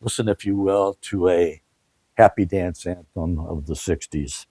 Listen, if you will, to a happy dance anthem of the 60s.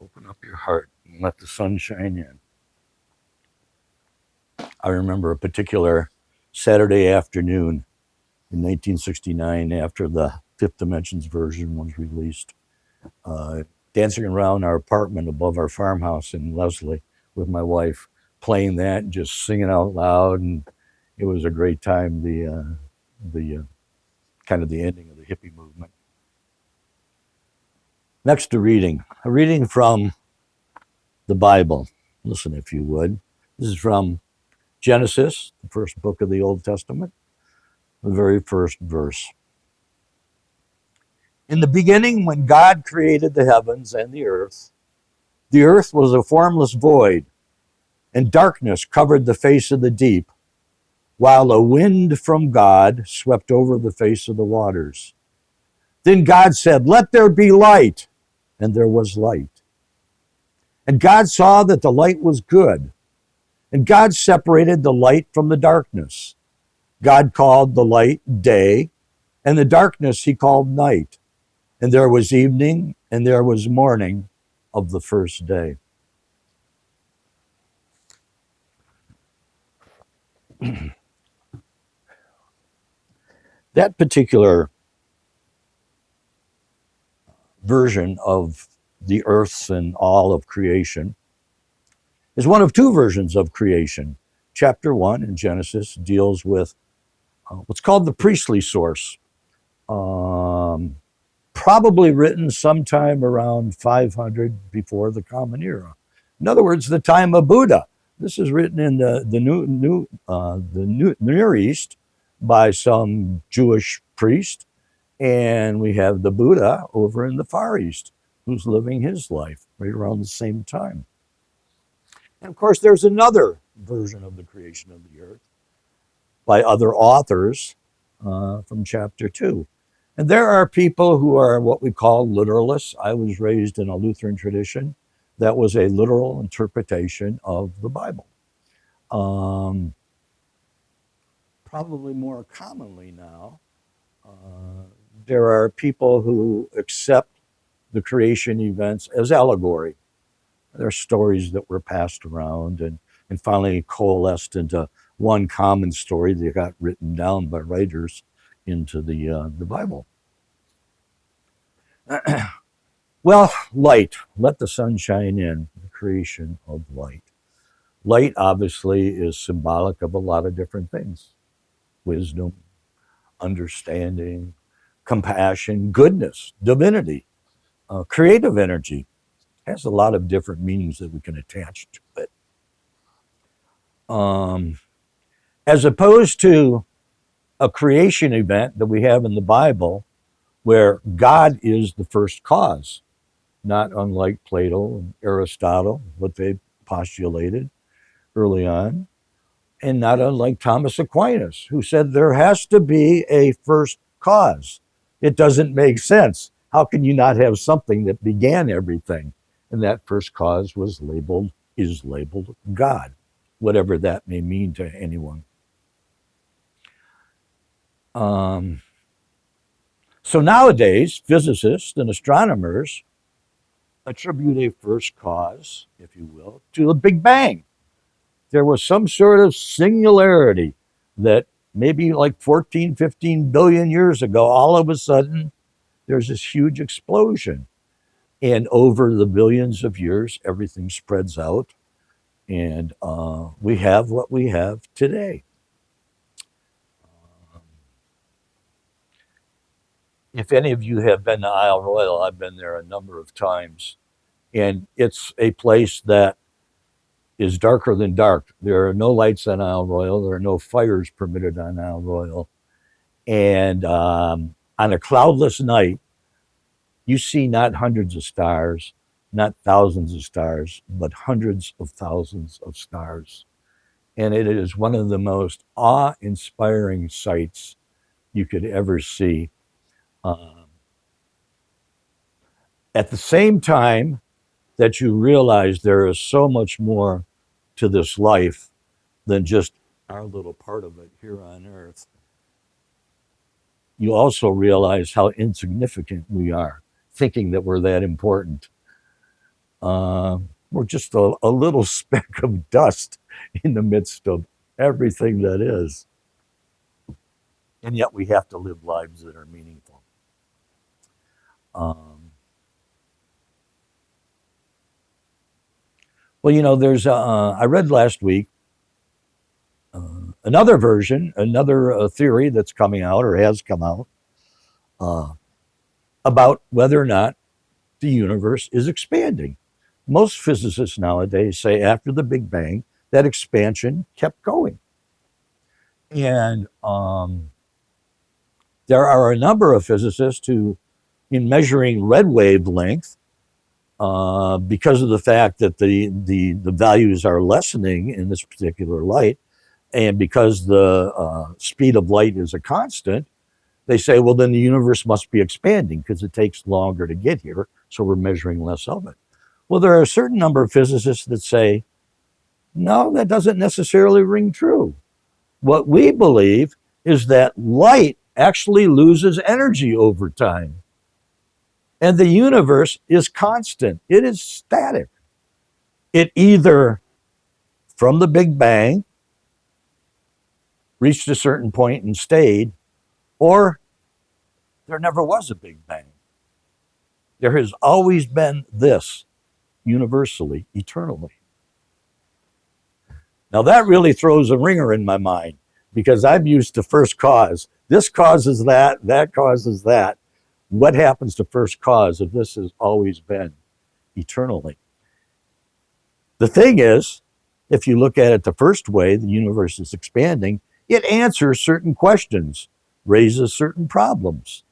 Open up your heart and let the sun shine in. I remember a particular Saturday afternoon in 1969 after the Fifth Dimensions version was released, dancing around our apartment above our farmhouse in Leslie with my wife, playing that and just singing out loud. And it was a great time, the kind of the ending of the hippie movement. Next to reading, a reading from the Bible. Listen, if you would. This is from Genesis, the first book of the Old Testament, the very first verse. In the beginning, when God created the heavens and the earth was a formless void, and darkness covered the face of the deep, while a wind from God swept over the face of the waters. Then God said, "Let there be light," and there was light. And God saw that the light was good, and God separated the light from the darkness. God called the light day, and the darkness he called night. And there was evening, and there was morning of the first day. That particular version of the earth and all of creation is one of two versions of creation. Chapter 1 in Genesis deals with what's called the priestly source, probably written sometime around 500 before the Common Era. In other words, the time of Buddha. This is written in the Near East by some Jewish priest, and we have the Buddha over in the Far East, who's living his life right around the same time. And of course, there's another version of the creation of the earth by other authors from chapter 2. And there are people who are what we call literalists. I was raised in a Lutheran tradition that was a literal interpretation of the Bible. Probably more commonly now, there are people who accept the creation events as allegory. They're stories that were passed around and finally coalesced into one common story that got written down by writers into the Bible. Well, light. Let the sun shine in, the creation of light. Light obviously is symbolic of a lot of different things. Wisdom, understanding, compassion, goodness, divinity, creative energy. It has a lot of different meanings that we can attach to it. As opposed to a creation event that we have in the Bible where God is the first cause, not unlike Plato and Aristotle, what they postulated early on, and not unlike Thomas Aquinas, who said there has to be a first cause. It doesn't make sense. How can you not have something that began everything? And that first cause is labeled God, whatever that may mean to anyone. So nowadays, physicists and astronomers attribute a first cause, if you will, to the Big Bang. There was some sort of singularity that maybe like 14, 15 billion years ago, all of a sudden there's this huge explosion. And over the billions of years, everything spreads out, and we have what we have today. If any of you have been to Isle Royale, I've been there a number of times, and it's a place that is darker than dark. There are no lights on Isle Royale. There are no fires permitted on Isle Royale. And on a cloudless night, you see not hundreds of stars, not thousands of stars, but hundreds of thousands of stars. And it is one of the most awe inspiring sights you could ever see. Um, at the same time that you realize there is so much more to this life than just our little part of it here on earth, you also realize how insignificant we are, thinking that we're that important. We're just a little speck of dust in the midst of everything that is. And yet we have to live lives that are meaningful. Um, well, there's, I read last week another version, another theory that's coming out or has come out uh, about whether or not the universe is expanding. Most physicists nowadays say after the Big Bang, that expansion kept going. And there are a number of physicists who, in measuring red wavelength, because of the fact that the values are lessening in this particular light, and because the speed of light is a constant, they say, well, then the universe must be expanding because it takes longer to get here, so we're measuring less of it. Well, there are a certain number of physicists that say, no, that doesn't necessarily ring true. What we believe is that light actually loses energy over time. And the universe is constant, it is static. It either, from the Big Bang, reached a certain point and stayed, or there never was a Big Bang. There has always been this, universally, eternally. Now that really throws a ringer in my mind because I'm used to first cause. This causes that, that causes that. What happens to first cause if this has always been eternally? The thing is, if you look at it the first way, the universe is expanding, it answers certain questions, raises certain problems.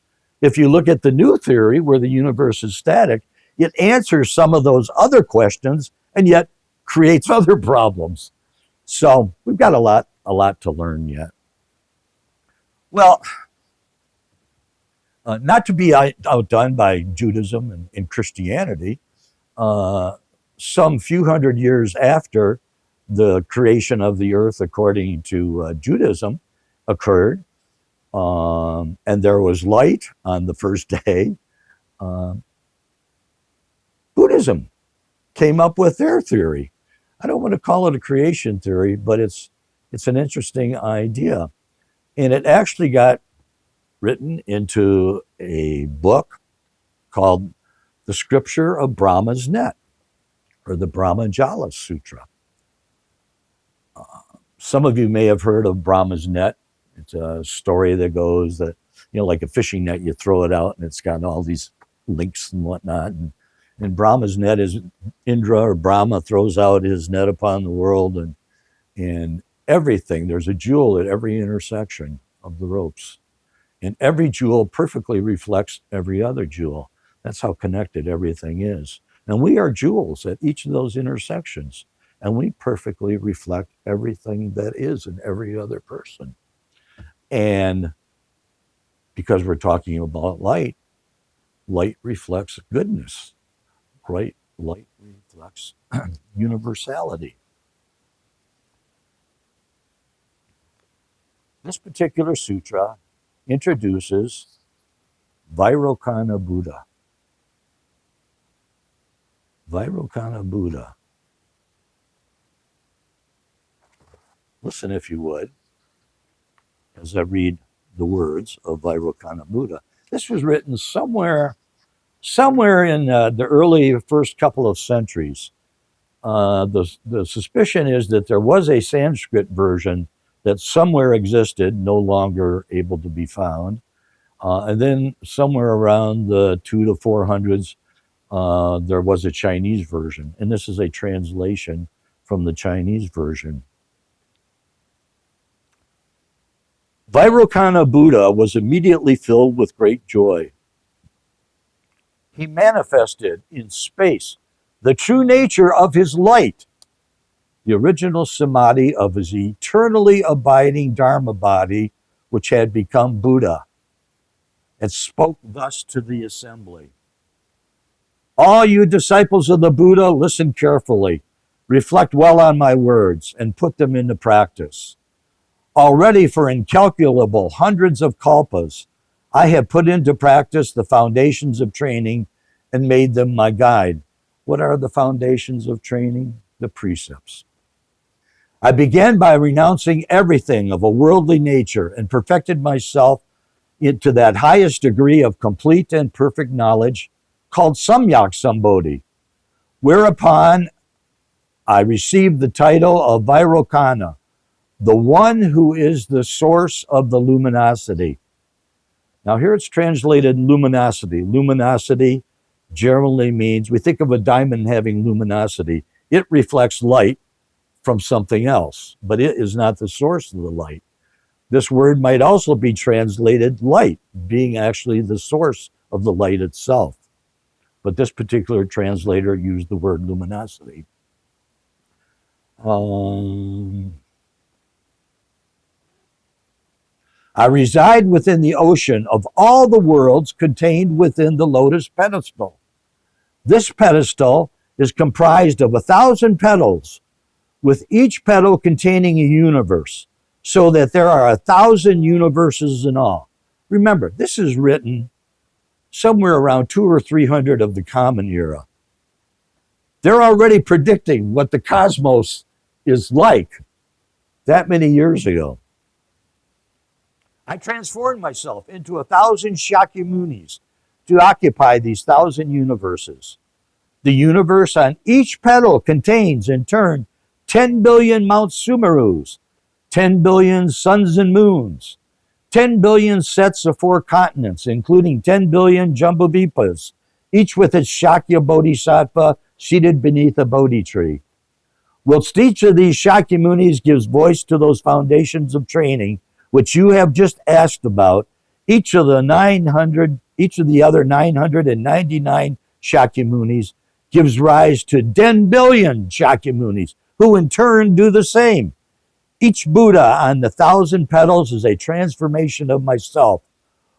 If you look at the new theory where the universe is static, it answers some of those other questions and yet creates other problems. So we've got a lot to learn yet. Well, not to be outdone by Judaism and Christianity, uh, some few hundred years after the creation of the earth, according to Judaism, occurred, and there was light on the first day, uh, Buddhism came up with their theory. I don't want to call it a creation theory, but it's an interesting idea. And it actually got written into a book called The Scripture of Brahma's Net, or the Brahmajala Sutra. Some of you may have heard of Brahma's Net. It's a story that goes that, like a fishing net, you throw it out and it's got all these links and whatnot. And Brahma's net is Indra or Brahma throws out his net upon the world and everything. There's a jewel at every intersection of the ropes. And every jewel perfectly reflects every other jewel. That's how connected everything is. And we are jewels at each of those intersections. And we perfectly reflect everything that is in every other person. And because we're talking about light, light reflects goodness. Light reflects universality. This particular sutra introduces Vairocana Buddha. Vairocana Buddha. Listen, if you would, as I read the words of Vairocana Buddha. This was written somewhere in the early first couple of centuries. The suspicion is that there was a Sanskrit version that somewhere existed, no longer able to be found. And then somewhere around the 2 to 400s, there was a Chinese version. And this is a translation from the Chinese version. Vairocana Buddha was immediately filled with great joy. He manifested in space the true nature of his light, the original samadhi of his eternally abiding Dharma body, which had become Buddha, and spoke thus to the assembly. All you disciples of the Buddha, listen carefully, reflect well on my words, and put them into practice. Already for incalculable hundreds of kalpas, I have put into practice the foundations of training and made them my guide. What are the foundations of training? The precepts. I began by renouncing everything of a worldly nature and perfected myself into that highest degree of complete and perfect knowledge called Samyak Sambodhi, whereupon I received the title of Vairocana, the one who is the source of the luminosity. Now here it's translated luminosity. Luminosity generally means, we think of a diamond having luminosity. It reflects light from something else, but it is not the source of the light. This word might also be translated light, being actually the source of the light itself. But this particular translator used the word luminosity. I reside within the ocean of all the worlds contained within the lotus pedestal. This pedestal is comprised of 1,000 petals, with each petal containing a universe, so that there are 1,000 universes in all. Remember, this is written somewhere around 200 or 300 of the Common Era. They're already predicting what the cosmos is like that many years ago. I transformed myself into 1,000 Shakyamunis to occupy these 1,000 universes. The universe on each petal contains, in turn, 10 billion Mount Sumerus, 10 billion suns and moons, 10 billion sets of 4 continents, including 10 billion Jambudvipas, each with its Shakya Bodhisattva seated beneath a Bodhi tree. Whilst each of these Shakyamunis gives voice to those foundations of training, which you have just asked about, each of the other 999 Shakyamunis gives rise to 10 billion Shakyamunis, who in turn do the same. Each Buddha on the 1,000 petals is a transformation of myself,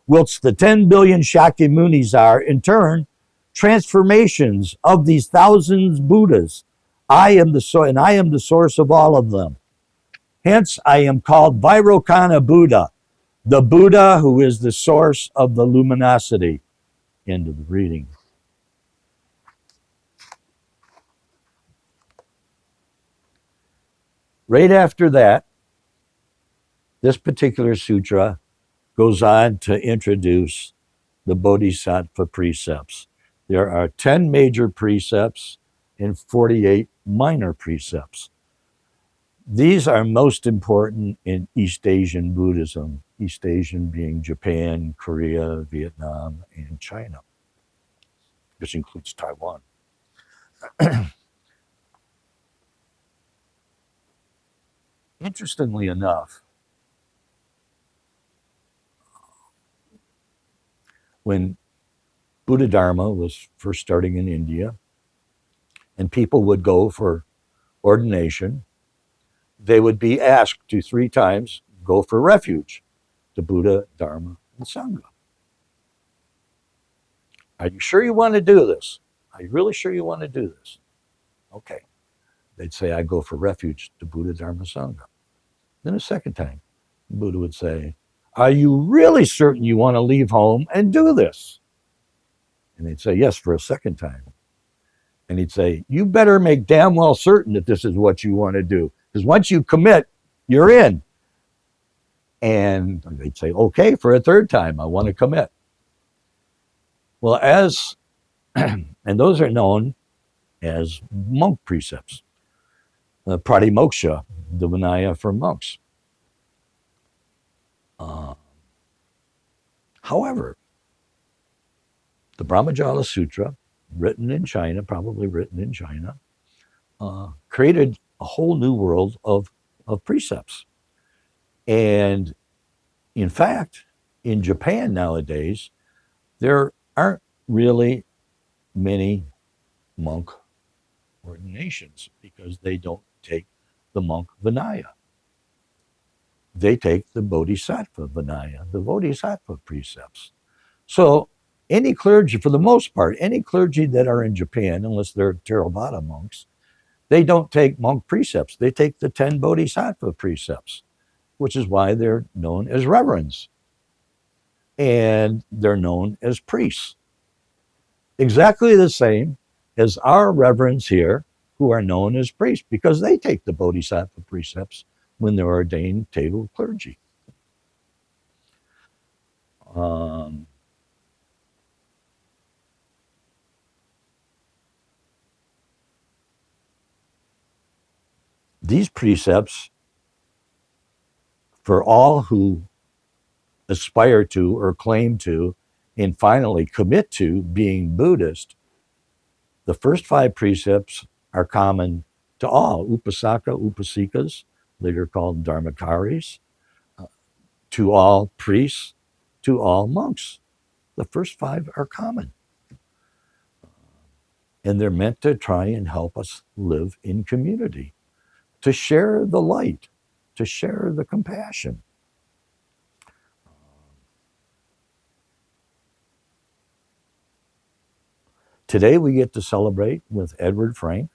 whilst the 10 billion Shakyamunis are, in turn, transformations of these thousands Buddhas. I am the source of all of them. Hence, I am called Vairocana Buddha, the Buddha who is the source of the luminosity. End of the reading. Right after that, this particular sutra goes on to introduce the Bodhisattva precepts. There are 10 major precepts and 48 minor precepts. These are most important in East Asian Buddhism, East Asian being Japan, Korea, Vietnam, and China, which includes Taiwan. Interestingly enough, when Buddha Dharma was first starting in India, and people would go for ordination, they would be asked to 3 times go for refuge to Buddha, Dharma, and Sangha. Are you sure you want to do this? Are you really sure you want to do this? Okay. They'd say, I go for refuge to Buddha, Dharma, Sangha. Then a second time, Buddha would say, are you really certain you want to leave home and do this? And they'd say, yes, for a second time. And he'd say, you better make damn well certain that this is what you want to do. Because once you commit, you're in. And they'd say, okay, for a third time, I want to commit. Well, and those are known as monk precepts. Pratimoksha, the Vinaya for monks. Uh, However, the Brahmajala Sutra, written in China, probably written in China, created a whole new world of precepts. And in fact, in Japan nowadays, there aren't really many monk ordinations because they don't take the monk Vinaya. They take the Bodhisattva Vinaya, the Bodhisattva precepts. So any clergy, for the most part, any clergy that are in Japan, unless they're Theravada monks, they don't take monk precepts. They take the 10 Bodhisattva precepts, which is why they're known as reverends. And they're known as priests. Exactly the same as our reverends here, who are known as priests, because they take the Bodhisattva precepts when they're ordained table clergy. These precepts, for all who aspire to or claim to, and finally commit to being Buddhist, the first 5 precepts are common to all upasaka, upasikas, later called dharmakaris, to all priests, to all monks. The first 5 are common. And they're meant to try and help us live in community, to share the light, to share the compassion. Today we get to celebrate with Edward Frank.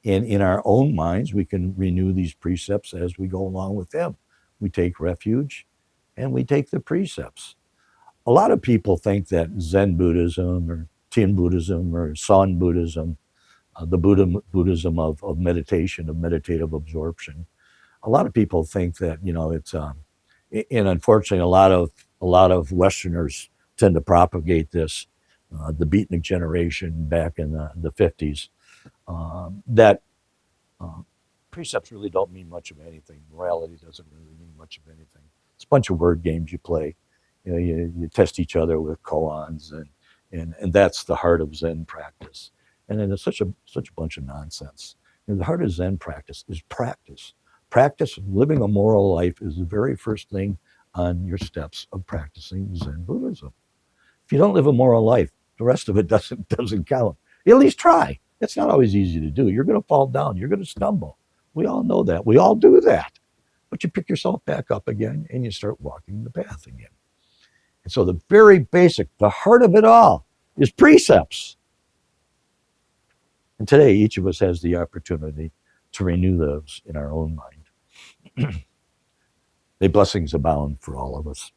And in our own minds, we can renew these precepts as we go along with them. We take refuge and we take the precepts. A lot of people think that Zen Buddhism or Tian Buddhism or San Buddhism, the Buddhism of meditation, of meditative absorption, a lot of people think that, it's, and unfortunately, a lot of Westerners tend to propagate this. The beatnik generation back in the 50s, that precepts really don't mean much of anything. Morality doesn't really mean much of anything. It's a bunch of word games you play. You test each other with koans, and that's the heart of Zen practice. And then it's such a bunch of nonsense. The heart of Zen practice is practice. Practice living a moral life is the very first thing on your steps of practicing Zen Buddhism. If you don't live a moral life, the rest of it doesn't count. At least try. It's not always easy to do. You're going to fall down. You're going to stumble. We all know that. We all do that. But you pick yourself back up again and you start walking the path again. And so the very basic, the heart of it all is precepts. And today, each of us has the opportunity to renew those in our own mind. May blessings abound for all of us.